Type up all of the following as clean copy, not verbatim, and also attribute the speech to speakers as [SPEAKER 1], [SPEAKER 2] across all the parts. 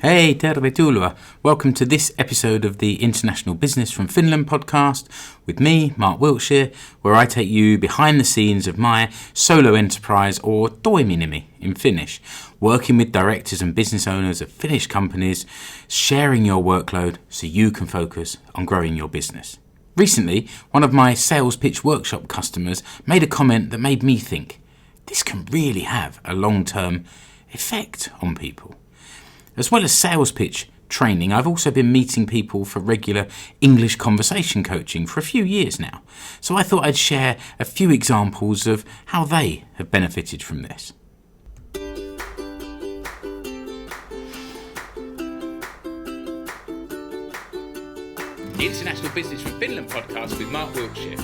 [SPEAKER 1] Hey, tervetuloa. Welcome to this episode of the International Business from Finland podcast with me, Mark Wiltshire, where I take you behind the scenes of my solo enterprise or toiminimi in Finnish, working with directors and business owners of Finnish companies, sharing your workload so you can focus on growing your business. Recently, one of my sales pitch workshop customers made a comment that made me think, this can really have a long-term effect on people. As well as sales pitch training, I've also been meeting people for regular English conversation coaching for a few years now. So I thought I'd share a few examples of how they have benefited from this. The International Business from Finland podcast with Mark Wiltshire.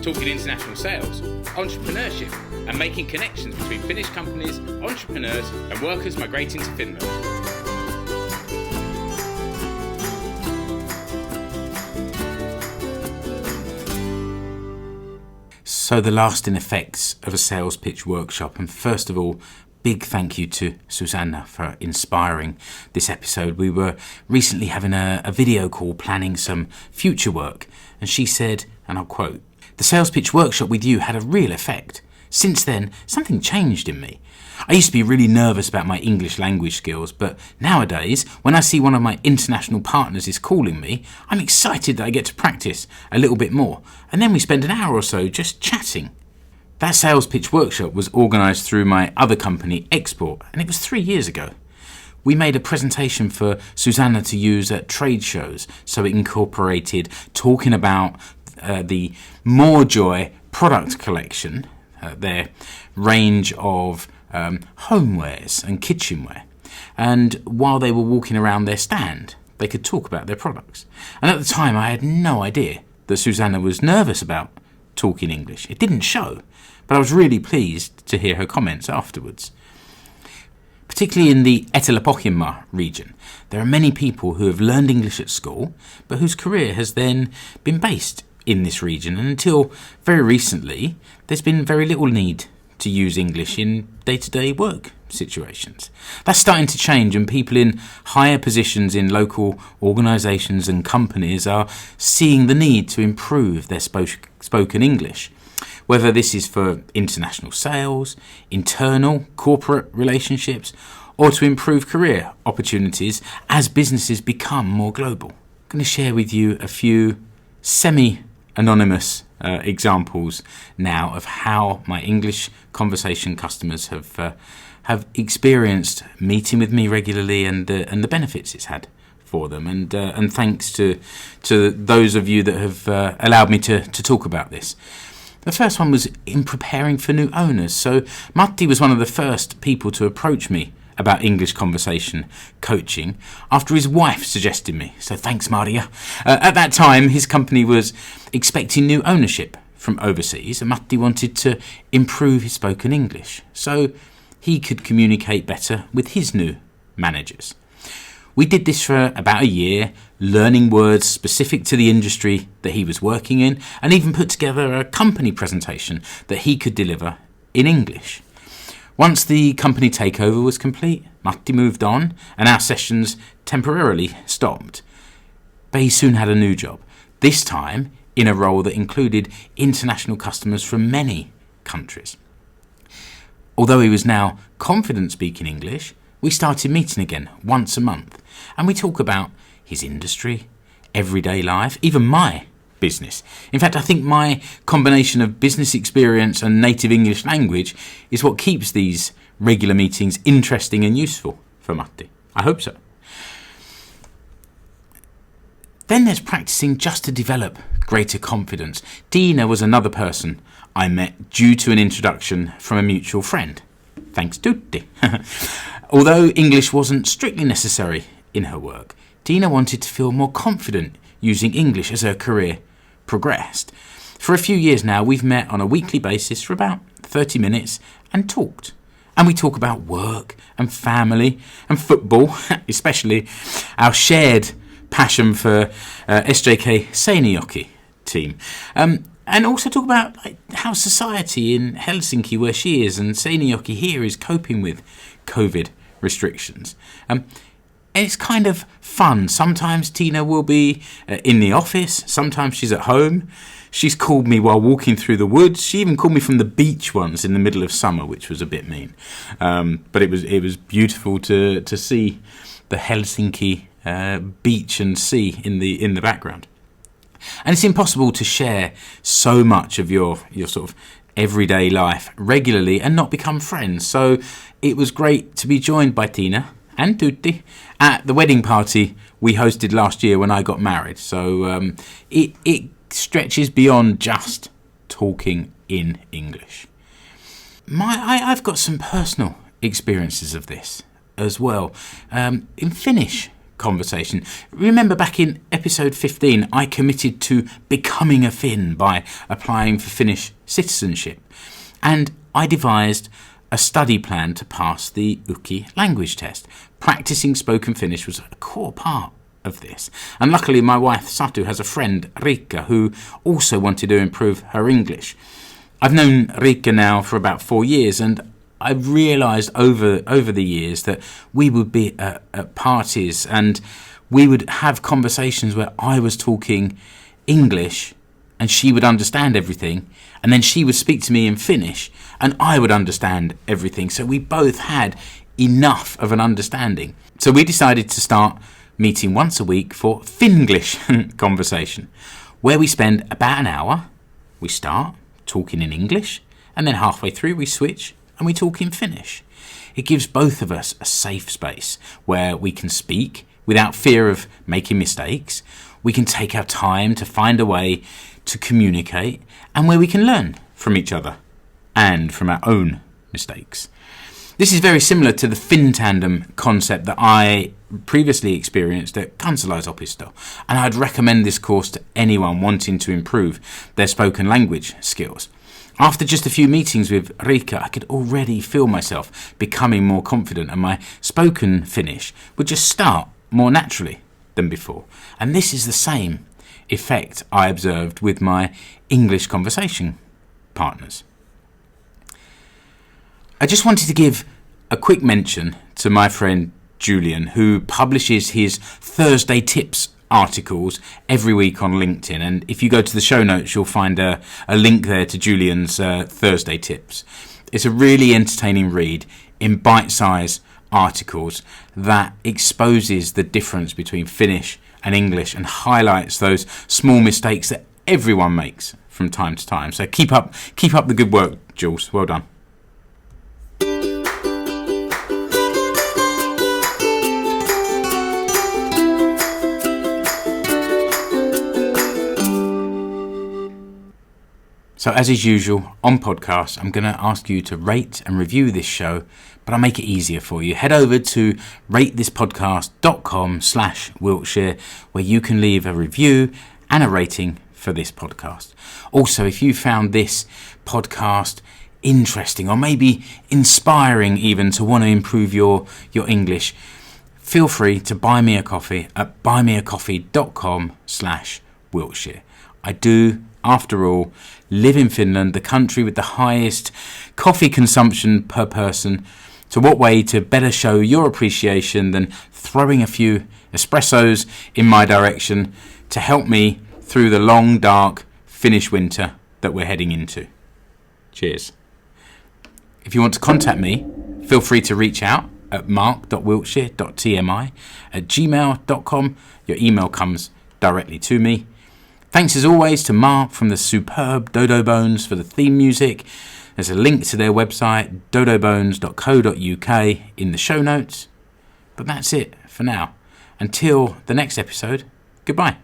[SPEAKER 1] Talking international sales, entrepreneurship, and making connections between Finnish companies, entrepreneurs, and workers migrating to Finland. So the lasting effects of a sales pitch workshop, and first of all, big thank you to Susanna for inspiring this episode. We were recently having a video call planning some future work, and she said, and I'll quote, "The sales pitch workshop with you had a real effect. Since then, something changed in me. I used to be really nervous about my English language skills, but nowadays, when I see one of my international partners is calling me, I'm excited that I get to practice a little bit more, and then we spend an hour or so just chatting." That sales pitch workshop was organised through my other company, Export, and it was 3 years ago. We made a presentation for Susanna to use at trade shows, so it incorporated talking about the More Joy product collection, their range of homewares and kitchenware. And while they were walking around their stand, they could talk about their products. And at the time, I had no idea that Susanna was nervous about talking English. It didn't show, but I was really pleased to hear her comments afterwards. Particularly in the Etelä-Pohjanmaa region, there are many people who have learned English at school, but whose career has then been based in this region, and until very recently there's been very little need to use English in day-to-day work situations. That's starting to change, and people in higher positions in local organisations and companies are seeing the need to improve their spoken English, whether this is for international sales, internal corporate relationships, or to improve career opportunities as businesses become more global. I'm going to share with you a few semi-anonymous examples now of how my English conversation customers have experienced meeting with me regularly and the benefits it's had for them. And thanks to those of you that have allowed me to talk about this. The first one was in preparing for new owners. So Matti was one of the first people to approach me about English conversation coaching after his wife suggested me. So thanks, Maria. At that time, his company was expecting new ownership from overseas, and Matti wanted to improve his spoken English so he could communicate better with his new managers. We did this for about a year, learning words specific to the industry that he was working in, and even put together a company presentation that he could deliver in English. Once the company takeover was complete, Matti moved on and our sessions temporarily stopped. But he soon had a new job, this time in a role that included international customers from many countries. Although he was now confident speaking English, we started meeting again once a month, and we talk about his industry, everyday life, even my business. In fact, I think my combination of business experience and native English language is what keeps these regular meetings interesting and useful for Matti. I hope so. Then there's practicing just to develop greater confidence. Dina was another person I met due to an introduction from a mutual friend. Thanks tutti. Although English wasn't strictly necessary in her work, Dina wanted to feel more confident using English as her career progressed. For a few years now, we've met on a weekly basis for about 30 minutes and talked. And we talk about work and family and football, especially our shared passion for SJK Seinäjoki team. And also talk about how society in Helsinki, where she is, and Seinäjoki here is coping with COVID restrictions. And it's kind of fun. Sometimes Tina will be in the office. Sometimes she's at home. She's called me while walking through the woods. She even called me from the beach once in the middle of summer, which was a bit mean. But it was beautiful to see the Helsinki beach and sea in the background. And it's impossible to share so much of your sort of everyday life regularly and not become friends. So it was great to be joined by Tina and Tutti at the wedding party we hosted last year when I got married. So it stretches beyond just talking in English. I've got some personal experiences of this as well. In Finnish conversation. Remember back in episode 15, I committed to becoming a Finn by applying for Finnish citizenship. And I devised a study plan to pass the Uki language test. Practicing spoken Finnish was a core part of this. And luckily my wife Satu has a friend, Riikka, who also wanted to improve her English. I've known Riikka now for about 4 years, and I've realised over the years that we would be at parties and we would have conversations where I was talking English and she would understand everything, and then she would speak to me in Finnish and I would understand everything. So we both had enough of an understanding. So we decided to start meeting once a week for Finglish conversation, where we spend about an hour. We start talking in English and then halfway through we switch and we talk in Finnish. It gives both of us a safe space where we can speak without fear of making mistakes. We can take our time to find a way to communicate, and where we can learn from each other and from our own mistakes. This is very similar to the FinTandem concept that I previously experienced at Kansalaisopisto, and I'd recommend this course to anyone wanting to improve their spoken language skills. After just a few meetings with Riikka, I could already feel myself becoming more confident, and my spoken Finnish would just start more naturally than before. And this is the same effect I observed with my English conversation partners. I just wanted to give a quick mention to my friend Julian, who publishes his Thursday Tips articles every week on LinkedIn, and if you go to the show notes you'll find a link there to Julian's Thursday Tips. It's a really entertaining read in bite-sized articles that exposes the difference between Finnish and English and highlights those small mistakes that everyone makes from time to time. So keep up the good work, Jules. Well done. So as is usual on podcasts, I'm going to ask you to rate and review this show, but I'll make it easier for you. Head over to ratethispodcast.com/Wiltshire, where you can leave a review and a rating for this podcast. Also, if you found this podcast interesting or maybe inspiring even to want to improve your English, feel free to buy me a coffee at buymeacoffee.com/Wiltshire. I do, after all, live in Finland, the country with the highest coffee consumption per person. So what way to better show your appreciation than throwing a few espressos in my direction to help me through the long, dark Finnish winter that we're heading into. Cheers. If you want to contact me, feel free to reach out at mark.wiltshire.tmi@gmail.com. Your email comes directly to me. Thanks as always to Mark from the superb Dodo Bones for the theme music. There's a link to their website, dodobones.co.uk, in the show notes. But that's it for now. Until the next episode, goodbye.